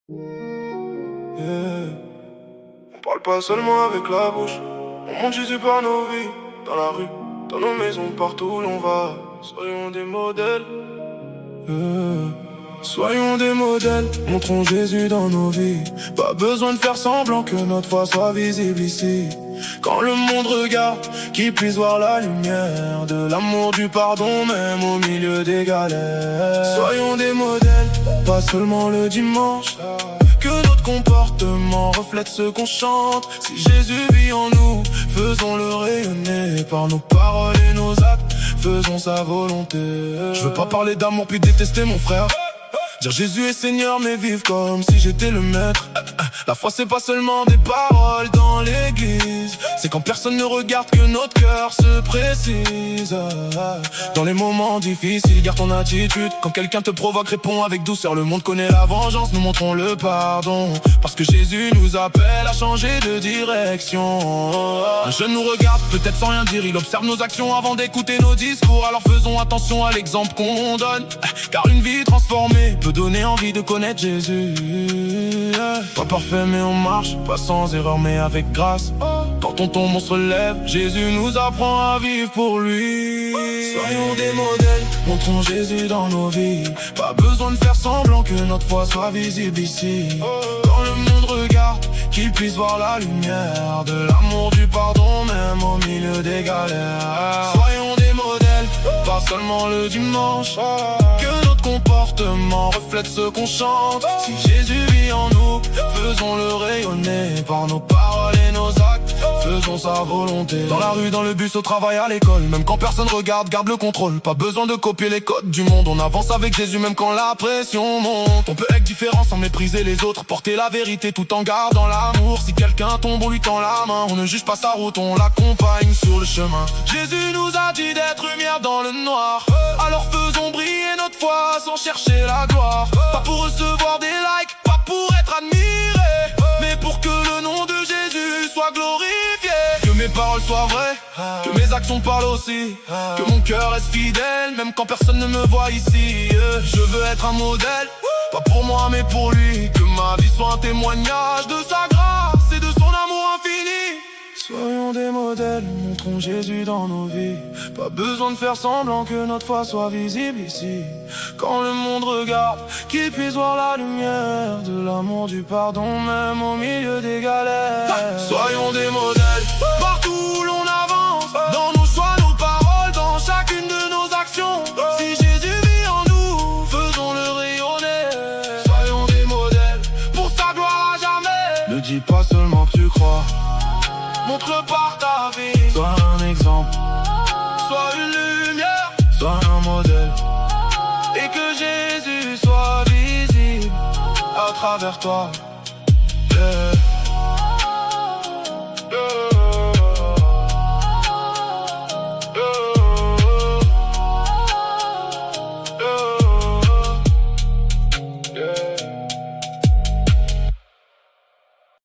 Yeah. On parle pas seulement avec la bouche, on montre Jésus par nos vies, dans la rue, dans nos maisons, partout où l'on va. Soyons des modèles. Soyons des modèles, montrons Jésus dans nos vies. Pas besoin de faire semblant que notre foi soit visible ici. Quand le monde regarde, qu'il puisse voir la lumière de l'amour, du pardon, même au milieu des galères. Soyons des modèles, pas seulement le dimanche. Que notre comportement reflète ce qu'on chante. Si Jésus vit en nous, faisons-le rayonner par nos paroles et nos actes. Faisons sa volonté. Je veux pas parler d'amour puis détester mon frère. Dire Jésus est Seigneur mais vivre comme si j'étais le maître. La foi c'est pas seulement des paroles dans l'église. C'est quand personne ne regarde que notre cœur se précise. Dans les moments difficiles, garde ton attitude. Quand quelqu'un te provoque, réponds avec douceur. Le monde connaît la vengeance, nous montrons le pardon. Parce que Jésus nous appelle à changer de direction. Un jeune nous regarde, peut-être sans rien dire. Il observe nos actions avant d'écouter nos discours. Alors faisons attention à l'exemple qu'on donne. Car une vie transformée peut donner envie de connaître Jésus. Pas parfait mais on marche, pas sans erreur mais avec grâce. Quand on tombe on se relève, Jésus nous apprend à vivre pour lui. Soyons des modèles, montrons Jésus dans nos vies. Pas besoin de faire semblant que notre foi soit visible ici. Quand le monde regarde, qu'il puisse voir la lumière de l'amour, du pardon, même au milieu des galères. Soyons des modèles, pas seulement le dimanche. Que notre comportement reflète ce qu'on chante. Si Jésus vit en nous, faisons-le rayonner par nos paroles et nos actes. Faisons sa volonté. Dans la rue, dans le bus, au travail, à l'école. Même quand personne regarde, garde le contrôle. Pas besoin de copier les codes du monde. On avance avec Jésus même quand la pression monte. On peut être différent sans mépriser les autres. Porter la vérité tout en gardant l'amour. Si quelqu'un tombe, on lui tend la main. On ne juge pas sa route, on l'accompagne sur le chemin. Jésus nous a dit d'être lumière dans le noir. Alors faisons briller notre foi sans chercher la gloire. Pas pour recevoir des likes, pas pour être admiré, mais pour que le nom de Jésus soit glorifié. Que mes paroles soient vraies, que mes actions parlent aussi. Que mon cœur reste fidèle, même quand personne ne me voit ici. Je veux être un modèle, pas pour moi mais pour lui. Que ma vie soit un témoignage de sa grâce et de son amour infini. Soyons des modèles, montrons Jésus dans nos vies. Pas besoin de faire semblant que notre foi soit visible ici. Quand le monde regarde, qu'il puisse voir la lumière de l'amour, du pardon, même au milieu des galères. Soyons des modèles, partout où l'on avance. Dans nos choix, nos paroles, dans chacune de nos actions. Si Jésus vit en nous, faisons-le rayonner. Soyons des modèles, pour sa gloire à jamais. Ne dis pas seulement que tu crois, montre-le par ta vie. Sois un exemple, sois une lumière, sois un modèle. Et que Jésus soit visible à travers toi.